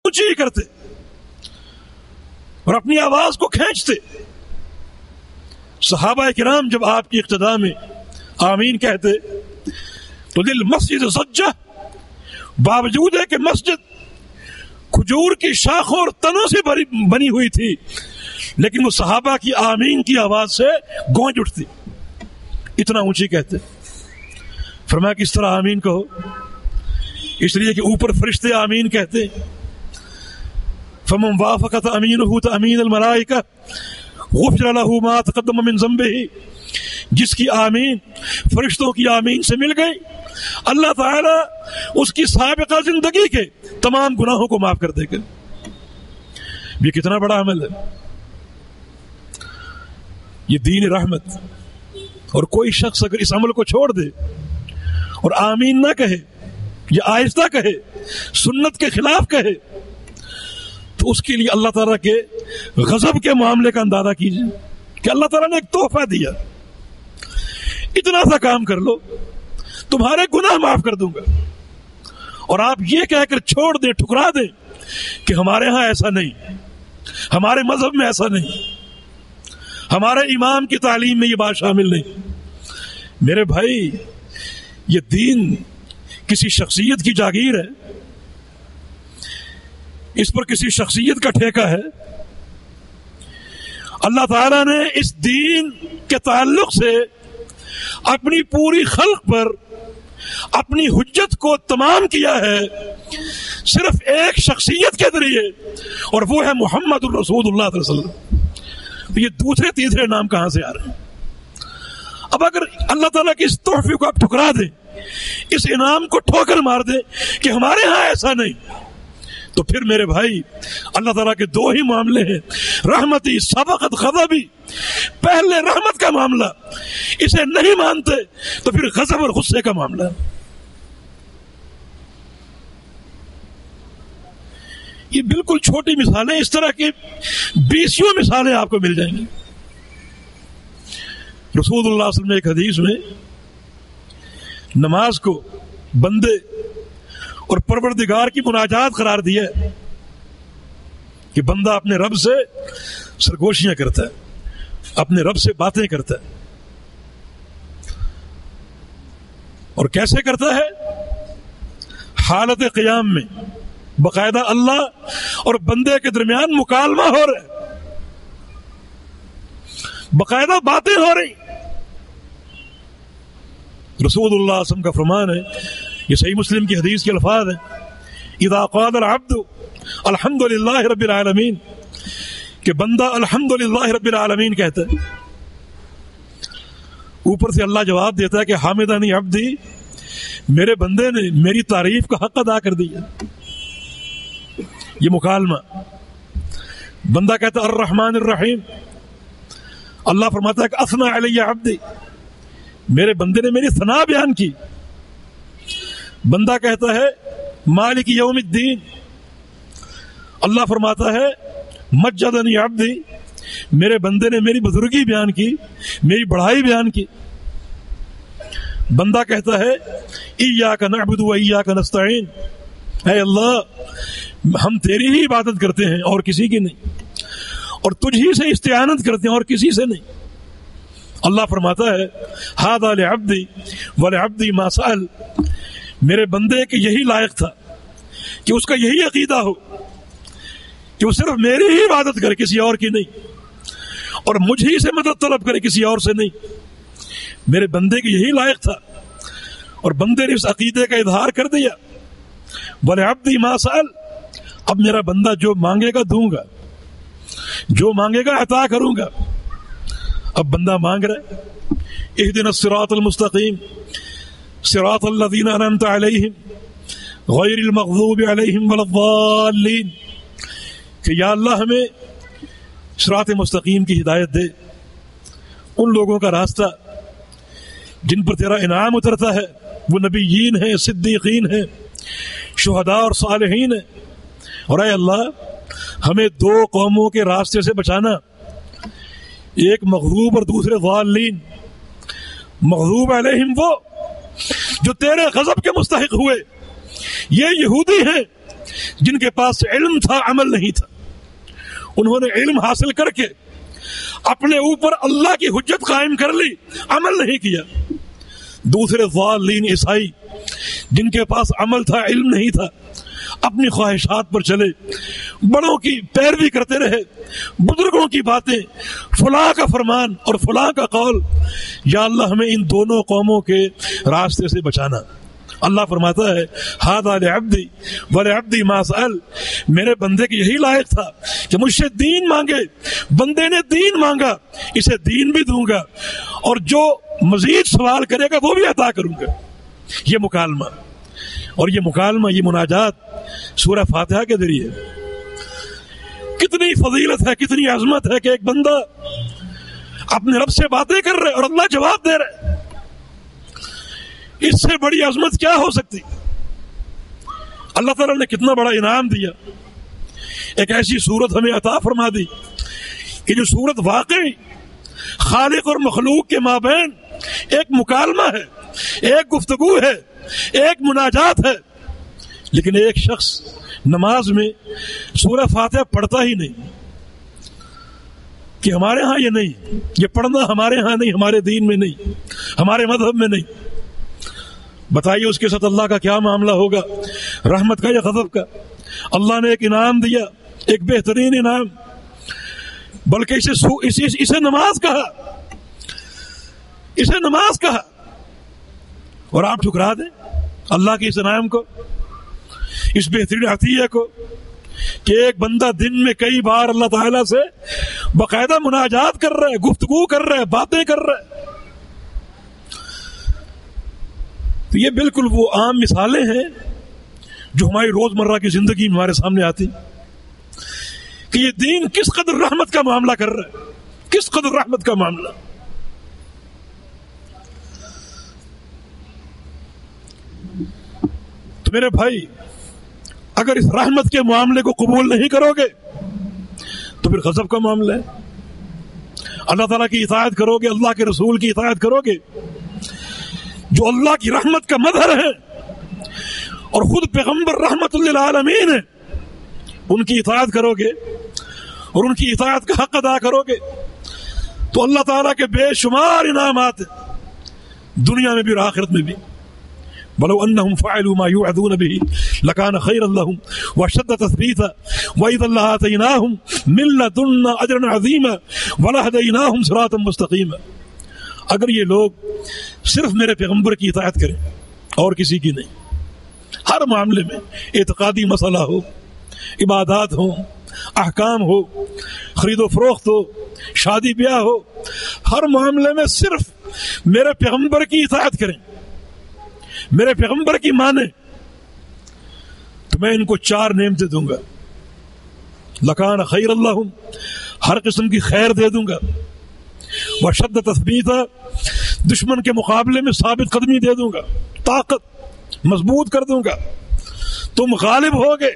اونچی کرتے اور اپنی آواز کو کھینچتے. صحابہ کرام جب آپ کی اقتداء میں آمین کہتے تو دل مسجد سجہ، باوجود ہے کہ مسجد کھجور کی شاخوں اور تنوں سے بنی ہوئی تھی، لیکن وہ صحابہ کی آمین کی آواز سے گونج اٹھتی، اتنا اونچی کہتے. فرمایا کس طرح آمین کہو؟ اس لیے کہ اوپر فرشتے آمین کہتے. فمن وافقت امینہ تامین الملائکہ غفر له ما تقدم من ذنبہ، جس کی آمین فرشتوں کی آمین سے مل گئی، اللہ تعالیٰ اس کی سابقہ زندگی کے تمام گناہوں کو معاف کر دے گا. یہ کتنا بڑا عمل ہے، یہ دین رحمت. اور کوئی شخص اگر اس عمل کو چھوڑ دے اور آمین نہ کہے یا آہستہ کہے، سنت کے خلاف کہے، تو اس کے لیے اللہ تعالیٰ کے غضب کے معاملے کا اندازہ کیجیے کہ اللہ تعالیٰ نے ایک تحفہ دیا، اتنا سا کام کر لو تمہارے گناہ معاف کر دوں گا. اور آپ یہ کہہ کر چھوڑ دیں، ٹھکرا دیں کہ ہمارے ہاں ایسا نہیں، ہمارے مذہب میں ایسا نہیں، ہمارے امام کی تعلیم میں یہ بات شامل نہیں. میرے بھائی، یہ دین کسی شخصیت کی جاگیر ہے، اس پر کسی شخصیت کا ٹھیکہ ہے. اللہ تعالیٰ نے اس دین کے تعلق سے اپنی پوری خلق پر اپنی حجت کو تمام کیا ہے صرف ایک شخصیت کے ذریعے، اور وہ ہے محمد الرسول اللہ صلی اللہ علیہ وسلم. تو یہ دوسرے تیسرے نام کہاں سے آ رہے ہیں؟ اب اگر اللہ تعالیٰ کے اس تحفے کو آپ ٹھکرا دیں، اس انعام کو ٹھوکر مار دیں کہ ہمارے ہاں ایسا نہیں، تو پھر میرے بھائی اللہ تعالیٰ کے دو ہی معاملے ہیں، رحمتی سبقت غضبی. پہلے رحمت کا معاملہ، اسے نہیں مانتے تو پھر غضب اور غصے کا معاملہ. یہ بالکل چھوٹی مثالیں، اس طرح کی 20 مثالیں آپ کو مل جائیں گی. رسول اللہ صلی اللہ علیہ وسلم نے ایک حدیث میں نماز کو بندے اور پروردگار کی مناجات قرار دیا ہے کہ بندہ اپنے رب سے سرگوشیاں کرتا ہے، اپنے رب سے باتیں کرتا ہے. اور کیسے کرتا ہے؟ حالت قیام میں باقاعدہ اللہ اور بندے کے درمیان مکالمہ ہو رہا ہے، باقاعدہ باتیں ہو رہی. رسول اللہ صلی اللہ علیہ وسلم کا فرمان ہے، یہ صحیح مسلم کی حدیث کے الفاظ ہیں، اذا قال العبد الحمد للہ رب العالمین، کہ بندہ الحمد للہ رب العالمین کہتا ہے، اوپر سے اللہ جواب دیتا ہے کہ حامدنی عبدی، میرے بندے نے میری تعریف کا حق ادا کر دیا. یہ مکالمہ. بندہ کہتا ہے الرحمن الرحیم، اللہ فرماتا ہے کہ اثنا علی عبدی، میرے بندے نے میری ثنا بیان کی. بندہ کہتا ہے مالک یوم الدین، اللہ فرماتا ہے مجدنی عبدی، میرے بندے نے میری بزرگی بیان کی، میری بڑائی بیان کی. بندہ کہتا ہے ایاک نعبد و ایاک نستعین، اے اللہ ہم تیری ہی عبادت کرتے ہیں اور کسی کی نہیں، اور تجھ ہی سے استعانت کرتے ہیں اور کسی سے نہیں. اللہ فرماتا ہے ھذا لعبدی ولعبدی ما سأل، میرے بندے کے یہی لائق تھا کہ اس کا یہی عقیدہ ہو کہ وہ صرف میری ہی عبادت کرے، کسی اور کی نہیں، اور مجھ ہی سے مدد طلب کرے، کسی اور سے نہیں. میرے بندے کے یہی لائق تھا اور بندے نے اس عقیدے کا اظہار کر دیا. وَلِعَبْدِي مَا سَأَلَ، اب میرا بندہ جو مانگے گا دوں گا، جو مانگے گا عطا کروں گا. اب بندہ مانگ رہا ہے اهدنا الصراط المستقیم صراط الذین انعمت علیہم غیر المغضوب علیہم ولا الضالین، کہ یا اللہ ہمیں صراط مستقیم کی ہدایت دے، ان لوگوں کا راستہ جن پر تیرا انعام اترتا ہے، وہ نبیین ہیں، صدیقین ہیں، شہداء اور صالحین ہیں. اور اے اللہ ہمیں دو قوموں کے راستے سے بچانا، ایک مغضوب اور دوسرے ضالین. مغضوب علیہم وہ جو تیرے غضب کے مستحق ہوئے، یہ یہودی ہیں جن کے پاس علم تھا عمل نہیں تھا. انہوں نے علم حاصل کر کے اپنے اوپر اللہ کی حجت قائم کر لی, عمل نہیں کیا. دوسرے ضالین عیسائی جن کے پاس عمل تھا علم نہیں تھا, اپنی خواہشات پر چلے, بڑوں کی پیروی کرتے رہے, بزرگوں کی باتیں, فلاں کا فرمان اور فلاں کا قول. یا اللہ ہمیں ان دونوں قوموں کے راستے سے بچانا. اللہ فرماتا ہے ھذا لعبدی ولعبدی ما سأل, میرے بندے کے یہی لائق تھا کہ مجھ سے دین مانگے. بندے نے دین مانگا, اسے دین بھی دوں گا, اور جو مزید سوال کرے گا وہ بھی عطا کروں گا. یہ مکالمہ, اور یہ مکالمہ, یہ مناجات سورہ فاتحہ کے ذریعے کتنی فضیلت ہے, کتنی عظمت ہے کہ ایک بندہ اپنے رب سے باتیں کر رہے اور اللہ جواب دے رہے. اس سے بڑی عظمت کیا ہو سکتی؟ اللہ تعالیٰ نے کتنا بڑا انعام دیا. ایک ایسی صورت ہمیں عطا فرما دی کہ جو صورت واقعی خالق اور مخلوق کے مابین ایک مکالمہ ہے, ایک گفتگو ہے, ایک مناجات ہے. لیکن ایک شخص نماز میں سورہ فاتحہ پڑھتا ہی نہیں, کہ ہمارے ہاں یہ نہیں, یہ پڑھنا ہمارے ہاں نہیں, ہمارے دین میں نہیں, ہمارے مذہب میں نہیں. بتائیے اس کے ساتھ اللہ کا کیا معاملہ ہوگا, رحمت کا یا غضب کا؟ اللہ نے ایک انعام دیا, ایک بہترین انعام, بلکہ اسے نماز کہا, اسے نماز کہا, اور آپ ٹھکرا دیں اللہ کے اس انعام کو, اس بہترین عطیہ کو, کہ ایک بندہ دن میں کئی بار اللہ تعالیٰ سے باقاعدہ مناجات کر رہا ہے, گفتگو کر رہا ہے, باتیں کر رہا ہے. تو یہ بالکل وہ عام مثالیں ہیں جو ہماری روزمرہ کی زندگی میں ہمارے سامنے آتی, کہ یہ دین کس قدر رحمت کا معاملہ کر رہا ہے, کس قدر رحمت کا معاملہ. تو میرے بھائی, اگر اس رحمت کے معاملے کو قبول نہیں کرو گے تو پھر غضب کا معاملہ ہے. اللہ تعالیٰ کی اطاعت کرو گے, اللہ کے رسول کی اطاعت کرو گے جو اللہ کی رحمت کا مظہر ہے, اور خود پیغمبر رحمت للعالمین ہے, ان کی اطاعت کرو گے اور ان کی اطاعت کا حق ادا کرو گے تو اللہ تعالیٰ کے بے شمار انعامات دنیا میں بھی اور آخرت میں بھی. بلو انہم فعلوا ما یوعظون به لکان خیرا لهم واشد تثبیتا واذا لآتیناہم من لدنا اجرا عظیما ولہدیناہم صراطا مستقیما. اگر یہ لوگ صرف میرے پیغمبر کی اطاعت کریں اور کسی کی نہیں, ہر معاملے میں, اعتقادی مسئلہ ہو, عبادات ہو, احکام ہو, خرید و فروخت ہو, شادی بیاہ ہو, ہر معاملے میں صرف میرے پیغمبر کی اطاعت کریں, میرے پیغمبر کی مانیں, تو میں ان کو 4 نعمتیں دوں گا. لکان خیر اللہم, ہر قسم کی خیر دے دوں گا. وشد تثبیتا, دشمن کے مقابلے میں ثابت قدمی دے دوں گا, طاقت مضبوط کر دوں گا. تم غالب ہوگے,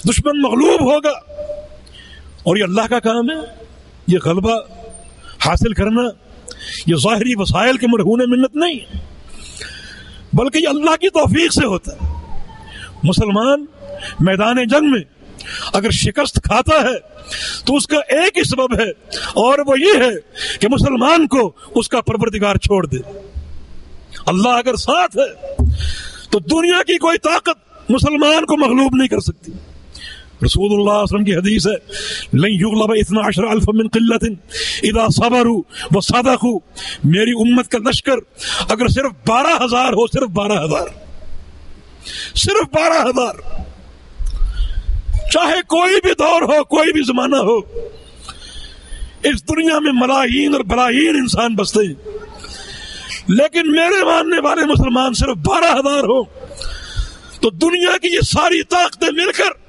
دشمن مغلوب ہوگا. اور یہ اللہ کا کام ہے. یہ غلبہ حاصل کرنا یہ ظاہری وسائل کے مرہون منت نہیں, بلکہ یہ اللہ کی توفیق سے ہوتا ہے. مسلمان میدان جنگ میں اگر شکست کھاتا ہے تو اس کا ایک ہی سبب ہے, اور وہ یہ ہے کہ مسلمان کو اس کا پروردگار چھوڑ دے. اللہ اگر ساتھ ہے تو دنیا کی کوئی طاقت مسلمان کو مغلوب نہیں کر سکتی. رسول اللہ صلی اللہ علیہ وسلم کی حدیث ہے لن یغلب 12,000 من قلت اذا صبروا وصدقوا. میری امت کا لشکر اگر صرف 12,000 ہو, صرف 12,000, صرف 12,000, چاہے کوئی بھی دور ہو, کوئی بھی زمانہ ہو, اس دنیا میں ملایین اور بلایین انسان بستے ہیں, لیکن میرے ماننے والے مسلمان صرف 12,000 ہو تو دنیا کی یہ ساری طاقتیں مل کر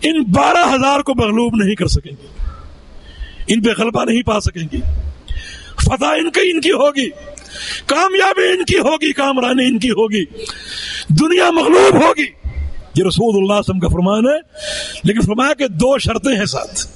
ان 12,000 کو مغلوب نہیں کر سکیں گے, ان پہ غلبہ نہیں پا سکیں گے. فتح ان کی ہوگی, کامیابی ان کی ہوگی, کامرانی ان کی ہوگی, دنیا مغلوب ہوگی. یہ رسول اللہ صلی اللہ علیہ وسلم کا فرمان ہے, لیکن فرمایا کہ 2 شرطیں ہیں ساتھ.